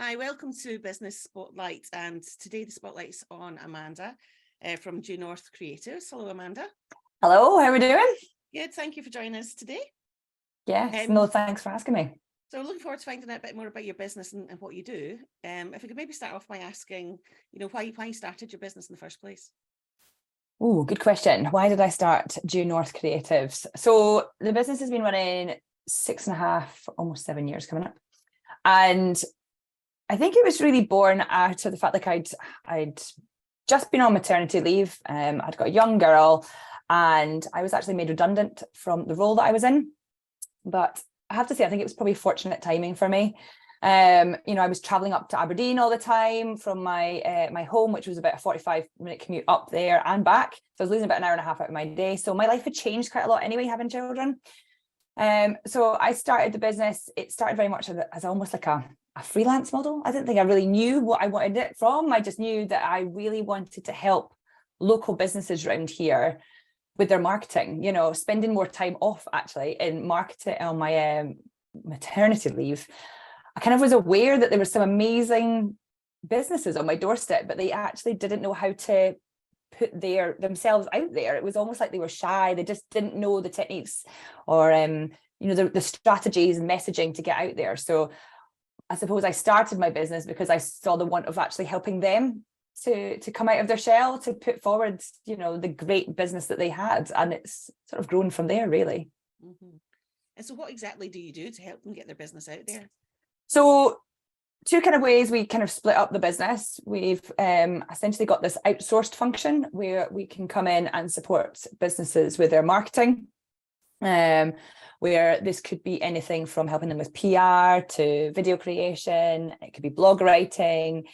Hi, welcome to Business Spotlight, and today the spotlight's on Amanda from Due North Creatives. Hello, Amanda. Hello, how are we doing? Good, thank you for joining us today. Yes, no, thanks for asking me. So looking forward to finding out a bit more about your business and what you do. If we could maybe start off by asking, why you started your business in the first place. Oh, good question. Why did I start Due North Creatives? So the business has been running 6.5, almost 7 years coming up. And I think it was really born out of the fact that I'd just been on maternity leave. I'd got a young girl and I was actually made redundant from the role that I was in. But I have to say, I think it was probably fortunate timing for me. I was traveling up to Aberdeen all the time from my home, which was about a 45-minute commute up there and back. So I was losing about an hour and a half out of my day. So my life had changed quite a lot anyway, having children. So I started the business. It started very much as almost like a freelance model. I didn't think I really knew what I wanted it from. I just knew that I really wanted to help local businesses around here with their marketing, spending more time off actually in marketing on my maternity leave. I kind of was aware that there were some amazing businesses on my doorstep, but they actually didn't know how to put themselves out there. It was almost like they were shy. They just didn't know the techniques or, the strategies and messaging to get out there. So I suppose I started my business because I saw the want of actually helping them to come out of their shell, to put forward, the great business that they had. And it's sort of grown from there, really. Mm-hmm. And so what exactly do you do to help them get their business out there? So two kind of ways we kind of split up the business. We've essentially got this outsourced function where we can come in and support businesses with their marketing. Where this could be anything from helping them with PR to video creation. It could be blog writing,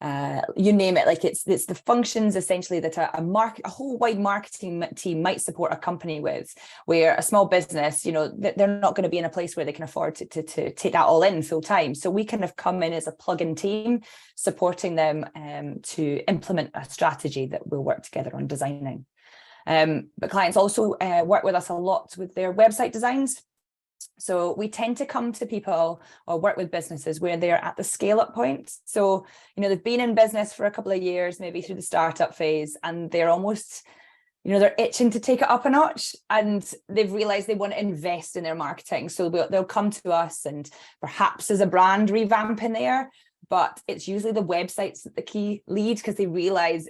you name it. Like it's the functions essentially that a whole wide marketing team might support a company with, where a small business, they're not going to be in a place where they can afford to take that all in full time. So we kind of come in as a plug-in team, supporting them to implement a strategy that we'll work together on designing. But clients also work with us a lot with their website designs. So we tend to come to people or work with businesses where they're at the scale up point. So, they've been in business for a couple of years, maybe through the startup phase, and they're almost, they're itching to take it up a notch, and they've realized they want to invest in their marketing. So they'll come to us, and perhaps as a brand revamp in there, but it's usually the websites that the key lead, because they realize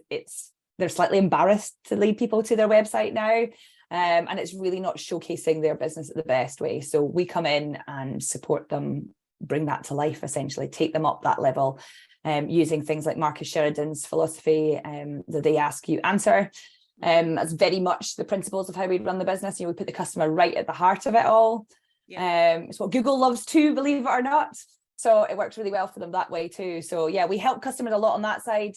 they're slightly embarrassed to lead people to their website now. And it's really not showcasing their business in the best way. So we come in and support them, bring that to life, essentially, take them up that level, using things like Marcus Sheridan's philosophy, the they ask, you answer. That's very much the principles of how we run the business. We put the customer right at the heart of it all. Yeah. It's what Google loves too, believe it or not. So it works really well for them that way too. So yeah, we help customers a lot on that side,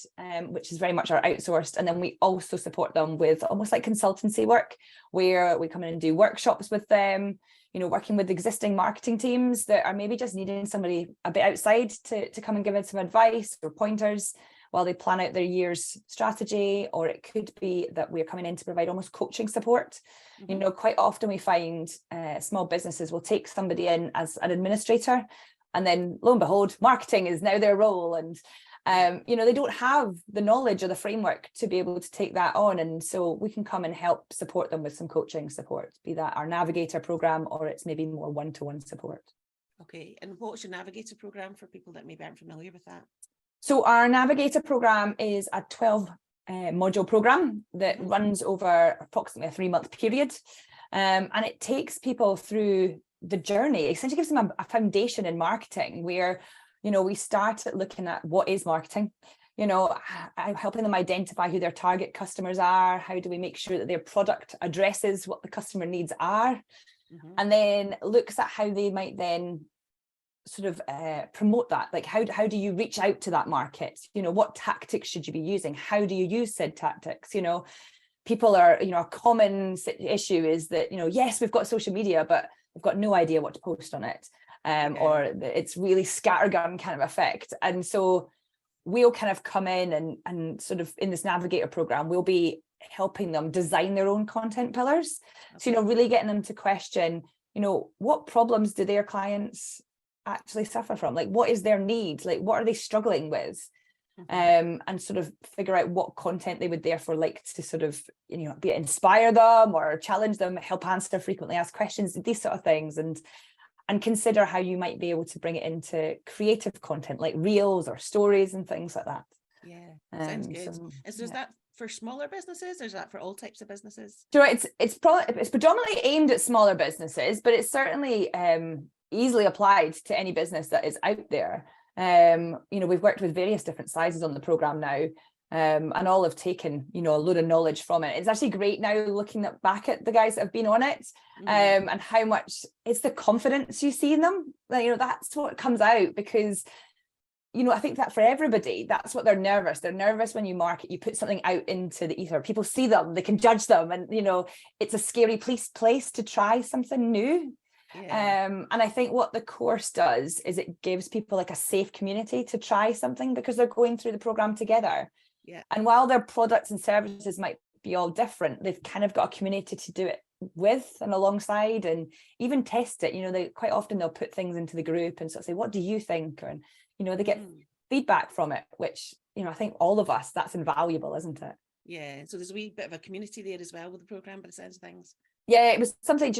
which is very much our outsourced. And then we also support them with almost like consultancy work, where we come in and do workshops with them, working with existing marketing teams that are maybe just needing somebody a bit outside to come and give them some advice or pointers while they plan out their year's strategy. Or it could be that we're coming in to provide almost coaching support. Mm-hmm. Quite often we find small businesses will take somebody in as an administrator, and then lo and behold, marketing is now their role. And, they don't have the knowledge or the framework to be able to take that on. And so we can come and help support them with some coaching support, be that our Navigator program, or it's maybe more one-to-one support. Okay. And what's your Navigator program for people that maybe aren't familiar with that? So our Navigator program is a 12 module program that runs over approximately a 3-month period. And it takes people through the journey. Essentially gives them a foundation in marketing, where we start at looking at what is marketing, helping them identify who their target customers are. How do we make sure that their product addresses what the customer needs are? Mm-hmm. And then looks at how they might then sort of promote that. Like how do you reach out to that market? What tactics should you be using? How do you use said tactics? People are, a common issue is that, yes, we've got social media, but we've got no idea what to post on it. Or it's really scattergun kind of effect. And so we'll kind of come in and sort of in this Navigator program, we'll be helping them design their own content pillars. Okay. So, really getting them to question, what problems do their clients actually suffer from? Like, what is their need? Like, what are they struggling with? Mhm. And sort of figure out what content they would therefore like to sort of, be it inspire them or challenge them, help answer frequently asked questions, these sort of things, and consider how you might be able to bring it into creative content like reels or stories and things like that. Yeah, sounds good. So And so is yeah. that for smaller businesses, or is that for all types of businesses? So it's predominantly aimed at smaller businesses, but it's certainly easily applied to any business that is out there. We've worked with various different sizes on the program now, and all have taken, a load of knowledge from it. It's actually great now looking back at the guys that have been on it, Mhm. and how much it's the confidence you see in them. That's what comes out, because I think that for everybody, that's what they're nervous. They're nervous when you market, you put something out into the ether. People see them, they can judge them. And, it's a scary place to try something new. Yeah. And I think what the course does is it gives people like a safe community to try something, because they're going through the program together. Yeah. And while their products and services might be all different, they've kind of got a community to do it with and alongside, and even test it. They quite often they'll put things into the group and sort of say, what do you think? And they get feedback from it, which I think all of us, that's invaluable, isn't it? Yeah. So there's a wee bit of a community there as well with the program, by the sounds of things. Yeah, it was something,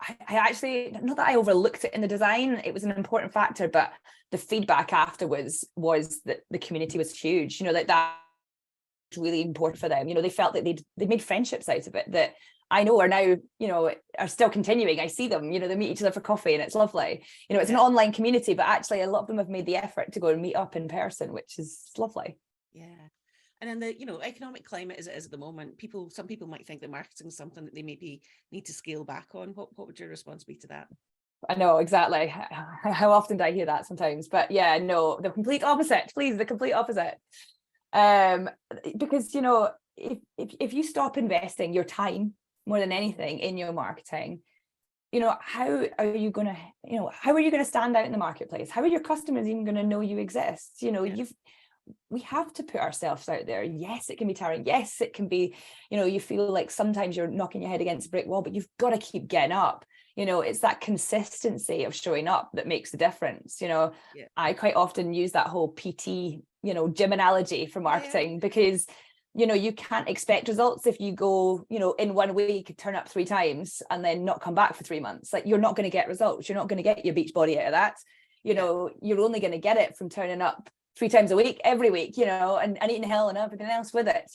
I actually, not that I overlooked it in the design, it was an important factor, but the feedback afterwards was that the community was huge. That was really important for them. They felt that they made friendships out of it that I know are now, are still continuing. I see them, they meet each other for coffee and it's lovely. It's an online community, but actually a lot of them have made the effort to go and meet up in person, which is lovely. Yeah. And then the, economic climate as it is at the moment, some people might think that marketing is something that they maybe need to scale back on. What would your response be to that? I know, exactly. How often do I hear that sometimes? But yeah, no, the complete opposite, please, the complete opposite. Because, if you stop investing your time more than anything in your marketing, how are you going to stand out in the marketplace? How are your customers even going to know you exist? We have to put ourselves out there. Yes, it can be tiring. Yes, it can be, you feel like sometimes you're knocking your head against a brick wall, but you've got to keep getting up. It's that consistency of showing up that makes the difference. I quite often use that whole PT, gym analogy for marketing, because you can't expect results if you go, in 1 week, turn up 3 times and then not come back for 3 months. Like, you're not going to get results. You're not going to get your beach body out of that. You're only going to get it from turning up 3 times a week, every week, and eating hell and everything else with it.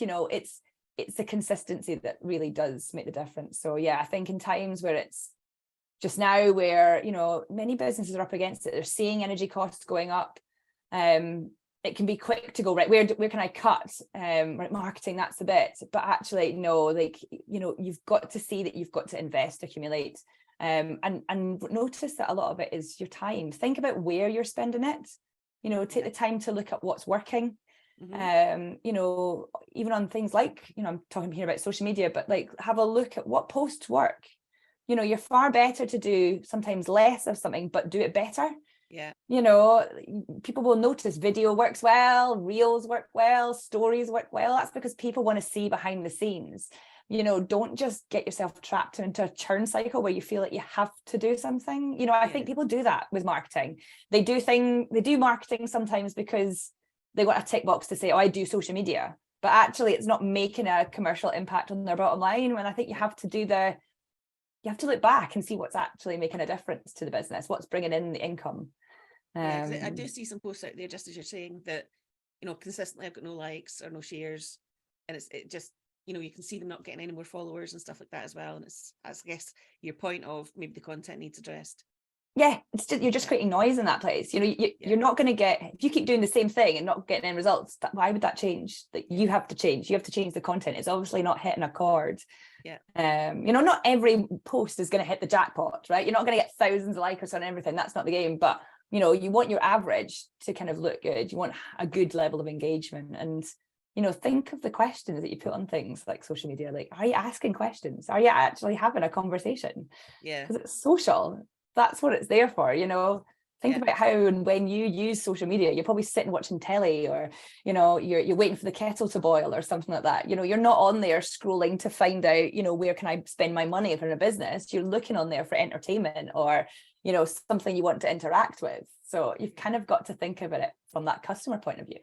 It's the consistency that really does make the difference. So yeah, I think in times where it's just now where, many businesses are up against it, they're seeing energy costs going up. It can be quick to go, right, where can I cut? Right, marketing, that's the bit. But actually, no, like, you've got to see that you've got to invest, accumulate, and notice that a lot of it is your time. Think about where you're spending it. Take the time to look at what's working. Even on things like, I'm talking here about social media, but like, have a look at what posts work. You're far better to do sometimes less of something, but do it better. Yeah. People will notice video works well, reels work well, stories work well. That's because people want to see behind the scenes. Don't just get yourself trapped into a churn cycle where you feel like you have to do something. I think people do that with marketing. They do marketing sometimes because they want a tick box to say, oh, I do social media, but actually it's not making a commercial impact on their bottom line. When I think you have to look back and see what's actually making a difference to the business, what's bringing in the income. I do see some posts out there, just as you're saying, that consistently I've got no likes or no shares, and it just you can see them not getting any more followers and stuff like that as well. And it's, I guess, your point of maybe the content needs addressed. Yeah, you're just creating noise in that place. You're not going to get, if you keep doing the same thing and not getting any results, why would that change? That you have to change. You have to change the content. It's obviously not hitting a chord. Yeah. Not every post is going to hit the jackpot, right? You're not going to get thousands of likes on everything. That's not the game. But you want your average to kind of look good. You want a good level of engagement, and think of the questions that you put on things like social media. Like, are you asking questions? Are you actually having a conversation? Yeah. Because it's social. That's what it's there for. Think about how and when you use social media, you're probably sitting watching telly, or you're waiting for the kettle to boil or something like that. You're not on there scrolling to find out where can I spend my money if I'm in a business. You're looking on there for entertainment, or something you want to interact with. So you've kind of got to think about it from that customer point of view.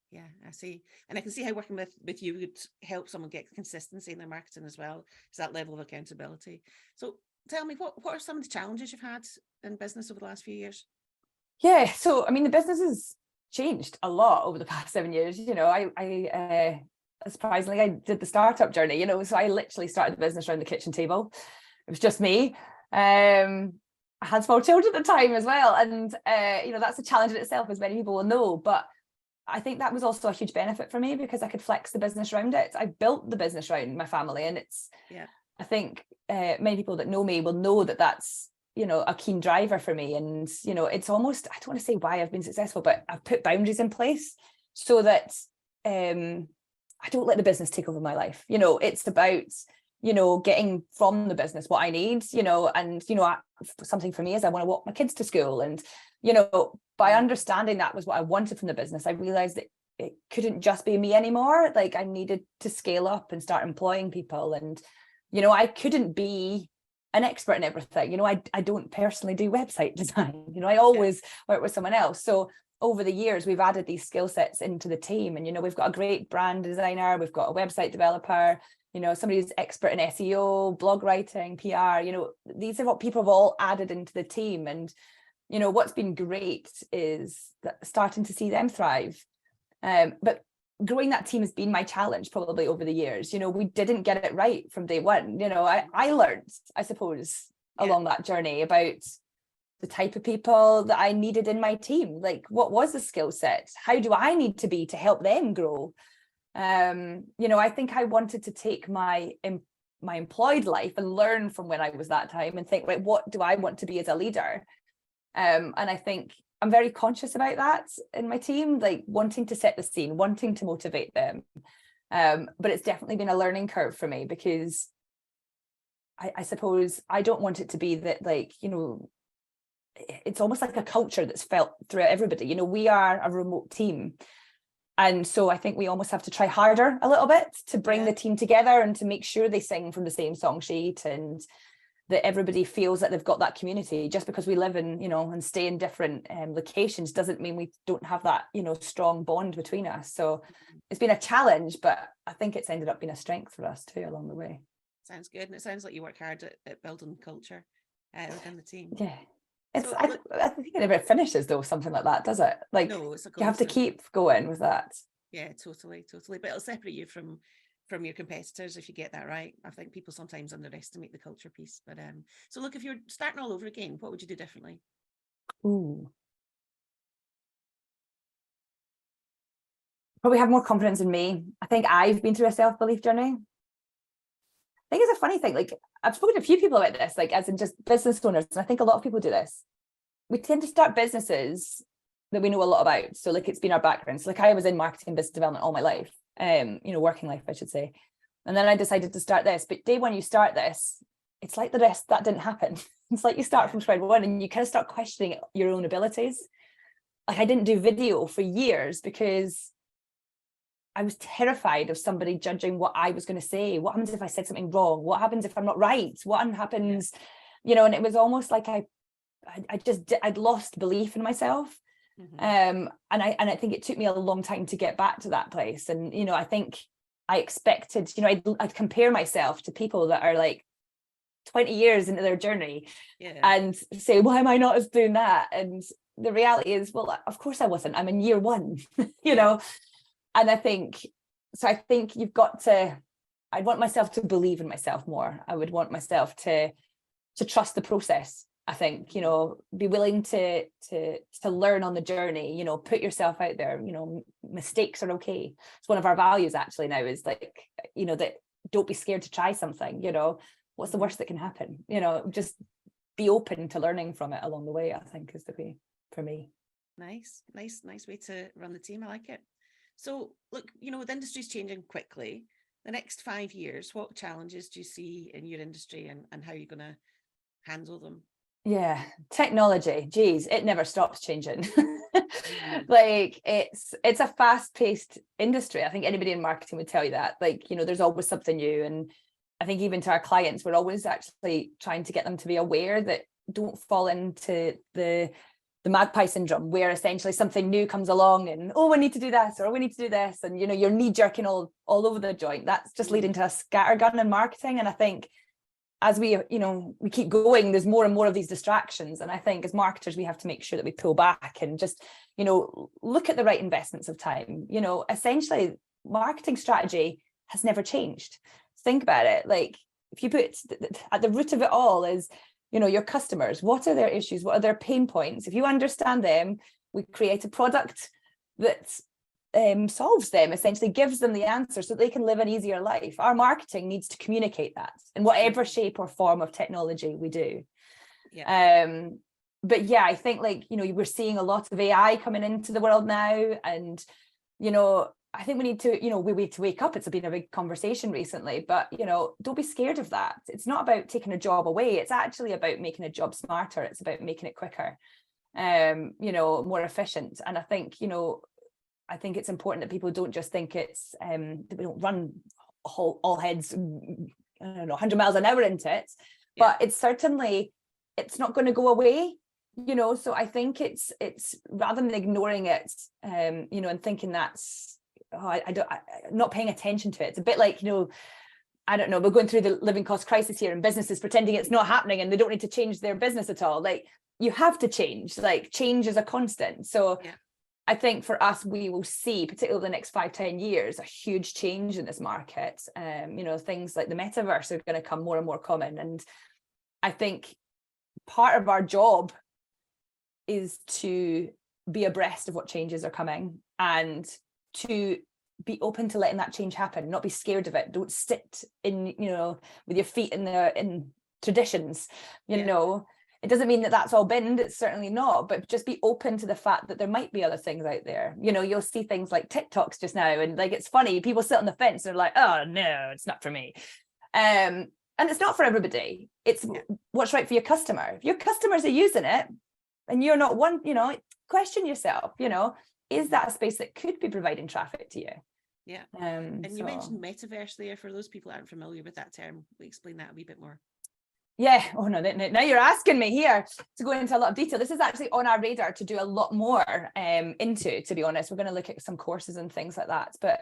Yeah, I see. And I can see how working with you would help someone get consistency in their marketing as well. It's that level of accountability. So tell me, what are some of the challenges you've had in business over the last few years? Yeah, so I mean, the business has changed a lot over the past 7 years. I surprisingly, I did the startup journey, so I literally started the business around the kitchen table. It was just me. I had small children at the time as well. And, that's a challenge in itself, as many people will know. But I think that was also a huge benefit for me because I could flex the business around it. I built the business around my family, and I think many people that know me will know that that's, a keen driver for me. And, it's almost, I don't want to say why I've been successful, but I've put boundaries in place so that I don't let the business take over my life. It's about, getting from the business what I need, and, something for me is I want to walk my kids to school. And, by understanding that was what I wanted from the business, I realized that it couldn't just be me anymore. Like, I needed to scale up and start employing people. And, I couldn't be an expert in everything. I don't personally do website design. I always work with someone else. So over the years, we've added these skill sets into the team. And, we've got a great brand designer, we've got a website developer, somebody who's expert in SEO, blog writing, PR. These are what people have all added into the team. And, what's been great is starting to see them thrive. But growing that team has been my challenge probably over the years. We didn't get it right from day one. I learned, I suppose, along that journey about the type of people that I needed in my team. Like, what was the skill set? How do I need to be to help them grow? I think I wanted to take my employed life and learn from when I was that time and think, right, what do I want to be as a leader? And I think I'm very conscious about that in my team, like wanting to set the scene, wanting to motivate them. But it's definitely been a learning curve for me because I suppose I don't want it to be that, like, it's almost like a culture that's felt throughout everybody. We are a remote team. And so I think we almost have to try harder a little bit to bring the team together and to make sure they sing from the same song sheet and that everybody feels that they've got that community. Just because we live in, and stay in different locations doesn't mean we don't have that, strong bond between us. So it's been a challenge, but I think it's ended up being a strength for us too along the way. Sounds good. And it sounds like you work hard at building culture within the team. Yeah. I think it never finishes though, something like that, does it? Like, no, it's you have to keep going with that. Yeah, totally. But it'll separate you from your competitors if you get that right. I think people sometimes underestimate the culture piece. But so look, if you're starting all over again, what would you do differently? Ooh. Probably have more confidence in me. I think I've been through a self-belief journey. I think it's a funny thing. Like, I've spoken to a few people about this, like as in just business owners, and I think a lot of people do this. We tend to start businesses that we know a lot about. So like, it's been our background. So like, I was in marketing, business development all my life, working life, I should say. And then I decided to start this. But day one, you start this, it's like the rest that didn't happen. It's like you start from square one and you kind of start questioning your own abilities. Like, I didn't do video for years because I was terrified of somebody judging what I was going to say. What happens if I said something wrong? What happens if I'm not right? What happens, and it was almost like I'd lost belief in myself. Mm-hmm. And I think it took me a long time to get back to that place. And, I think I expected, I'd compare myself to people that are like 20 years into their journey and say, why am I not as doing that? And the reality is, well, of course I wasn't. I'm in year one, know. And I think you've got to, I'd want myself to believe in myself more. I would want myself to trust the process. I think, be willing to learn on the journey, put yourself out there, mistakes are okay. It's one of our values actually now is like, that don't be scared to try something, what's the worst that can happen? Just be open to learning from it along the way, I think is the way for me. Nice way to run the team. I like it. So look, the industry's changing quickly. The next 5 years, what challenges do you see in your industry and how you're going to handle them? Yeah, technology, geez, it never stops changing. Like, it's a fast-paced industry. I think anybody in marketing would tell you that. Like, there's always something new. And I think even to our clients, we're always actually trying to get them to be aware that don't fall into the magpie syndrome, where essentially something new comes along and, oh, we need to do this, or we need to do this, and you're knee jerking all over the joint. That's just leading to a scattergun in marketing. And I think as we keep going, there's more and more of these distractions, and I think as marketers we have to make sure that we pull back and just look at the right investments of time. Essentially marketing strategy has never changed. Think about it. Like, if you put at the root of it all is your customers, what are their issues, what are their pain points? If you understand them, we create a product that solves them, essentially gives them the answer so they can live an easier life. Our marketing needs to communicate that in whatever shape or form of technology we do. But yeah, I think we're seeing a lot of AI coming into the world now, and I think we need to we need to wake up. It's been a big conversation recently, but don't be scared of that. It's not about taking a job away. It's actually about making a job smarter. It's about making it quicker, more efficient. And I think it's important that people don't just think it's that we don't run all heads 100 miles an hour into it, but it's not going to go away. So I think it's rather than ignoring it, and thinking that's I'm not paying attention to it. It's a bit like, I don't know, we're going through the living cost crisis here, and businesses pretending it's not happening and they don't need to change their business at all. Like, you have to change. Like, change is a constant. So I think for us, we will see, particularly over the next 5-10 years, a huge change in this market. Things like the metaverse are going to come more and more common. And I think part of our job is to be abreast of what changes are coming, and to be open to letting that change happen, not be scared of it. Don't sit in, with your feet in traditions, It doesn't mean that that's all binned. It's certainly not, but just be open to the fact that there might be other things out there. You'll see things like TikToks just now, and it's funny, people sit on the fence and they're like, oh no, it's not for me. And it's not for everybody. It's what's right for your customer. If your customers are using it and you're not one, question yourself, is that a space that could be providing traffic to you? Yeah. And you mentioned metaverse there. For those people who aren't familiar with that term, we explain that a wee bit more. Yeah. Oh no, now you're asking me here to go into a lot of detail. This is actually on our radar to do a lot more into, to be honest. We're going to look at some courses and things like that. But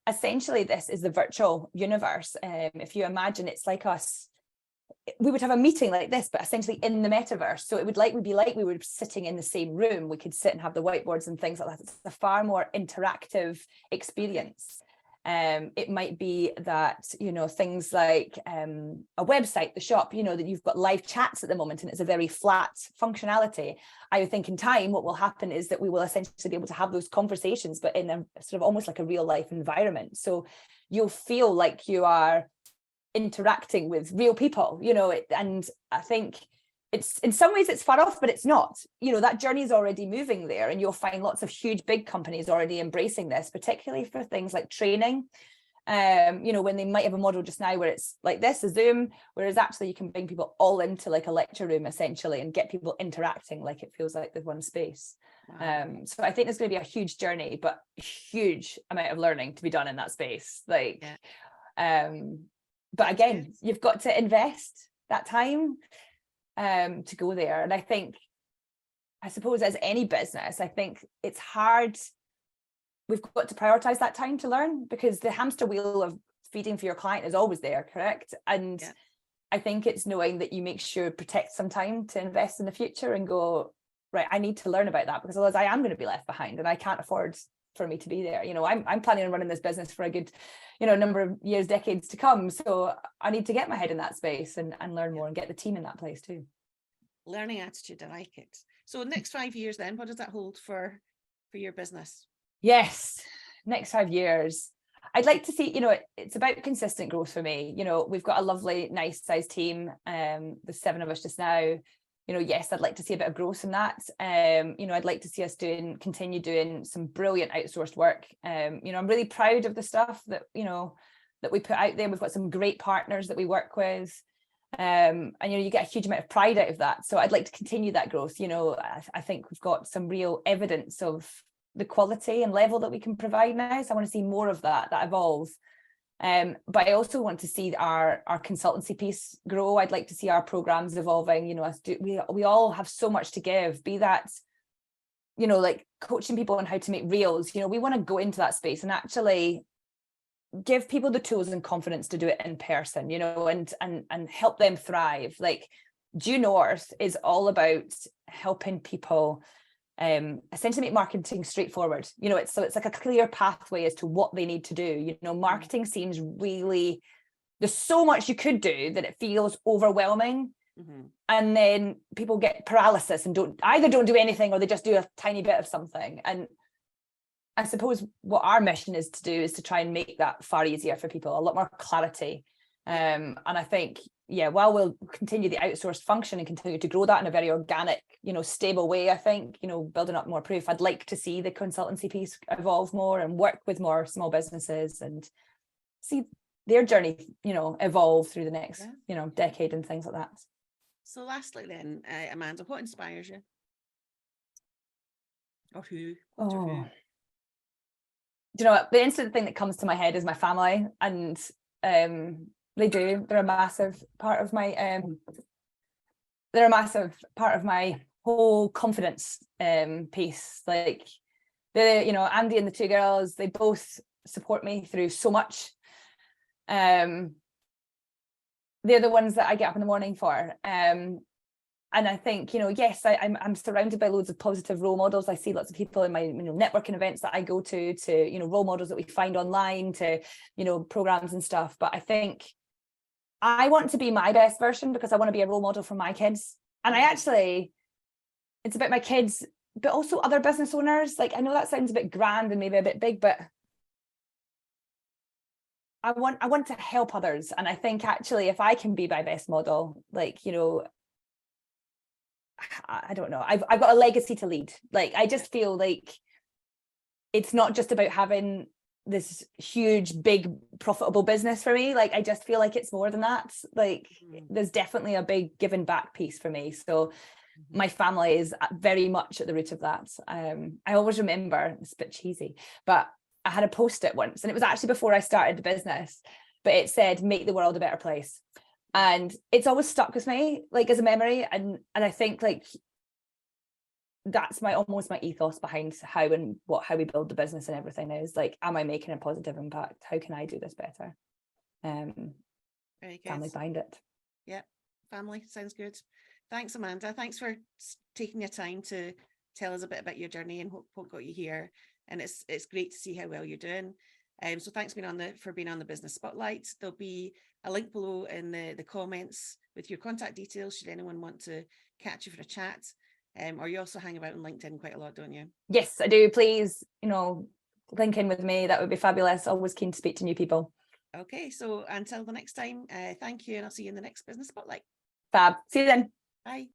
essentially, this is the virtual universe. If you imagine, it's like us. We would have a meeting like this, but essentially in the metaverse. So it would be like we were sitting in the same room. We could sit and have the whiteboards and things like that. It's a far more interactive experience. It might be that, things like a website, the shop, that you've got live chats at the moment, and it's a very flat functionality. I would think in time, what will happen is that we will essentially be able to have those conversations, but in a sort of almost like a real life environment. So you'll feel like you are interacting with real people, and I think it's, in some ways it's far off, but it's not. That journey is already moving there, and you'll find lots of huge big companies already embracing this, particularly for things like training. When they might have a model just now where it's like this, a Zoom, whereas actually you can bring people all into like a lecture room essentially and get people interacting like it feels like there's one space. Wow. So I think there's going to be a huge journey, but huge amount of learning to be done in that space. But again, you've got to invest that time to go there. And I suppose as any business, I think it's hard. We've got to prioritize that time to learn, because the hamster wheel of feeding for your client is always there, correct? And I think it's knowing that you make sure protect some time to invest in the future and go, right, I need to learn about that, because otherwise I am going to be left behind and I can't afford for me to be there. I'm planning on running this business for a good number of years, decades to come, so I need to get my head in that space and learn more and get the team in that place too. Learning attitude, I like it. So next 5 years then, what does that hold for your business? Yes, next 5 years, I'd like to see, it's about consistent growth for me. We've got a lovely, nice sized team. There's 7 of us just now. Yes, I'd like to see a bit of growth in that. I'd like to see us continue doing some brilliant outsourced work. I'm really proud of the stuff that we put out there. We've got some great partners that we work with. And you get a huge amount of pride out of that. So I'd like to continue that growth. I think we've got some real evidence of the quality and level that we can provide now. So I want to see more of that evolve. But I also want to see our consultancy piece grow. I'd like to see our programs evolving. You know, we all have so much to give, be that, you know, like coaching people on how to make reels. You know, we want to go into that space and actually give people the tools and confidence to do it in person, you know, and help them thrive. Like Due North is all about helping people essentially make marketing straightforward. You know, it's like a clear pathway as to what they need to do. You know, marketing seems really, there's so much you could do that it feels overwhelming. And then people get paralysis and don't do anything, or they just do a tiny bit of something. And I suppose what our mission is to do is to try and make that far easier for people, a lot more clarity. And I think, yeah, while we'll continue the outsourced function and continue to grow that in a very organic, you know, stable way, I think, you know, building up more proof, I'd like to see the consultancy piece evolve more and work with more small businesses and see their journey, you know, evolve through the next, you know, decade and things like that. So lastly then, Amanda, what inspires you? Or who? What or who? Do you know what? The instant thing that comes to my head is my family, and they're a massive part of my whole confidence piece. Like you know, Andy and the two girls, they both support me through so much. They're the ones that I get up in the morning for. And I think, you know, yes, I'm surrounded by loads of positive role models. I see lots of people in my, you know, networking events that I go to, you know, role models that we find online, to, you know, programs and stuff. But I think I want to be my best version because I want to be a role model for my kids. And it's about my kids, but also other business owners. Like, I know that sounds a bit grand and maybe a bit big, but I want to help others. And I think actually, if I can be my best model, like, you know, I don't know, I've got a legacy to lead. Like, I just feel like it's not just about having this huge, big, profitable business for me. Like, I just feel like it's more than that. Like, there's definitely a big giving back piece for me. So my family is very much at the root of that. I always remember, it's a bit cheesy, but I had a post-it once, and it was actually before I started the business, but it said, make the world a better place. And it's always stuck with me, like, as a memory. And I think, like, that's almost my ethos behind how we build the business and everything is, like, am I making a positive impact? How can I do this better? Very good. Family behind it. Yeah, family sounds good. Thanks, Amanda. Thanks for taking your time to tell us a bit about your journey and what got you here. And it's great to see how well you're doing. So thanks for being on the Business Spotlight. There'll be a link below in the comments with your contact details should anyone want to catch you for a chat. Or you also hang about on LinkedIn quite a lot, don't you? Yes, I do. Please, you know, link in with me. That would be fabulous. Always keen to speak to new people. Okay, so until the next time, thank you, and I'll see you in the next Business Spotlight. Fab. See you then. Bye.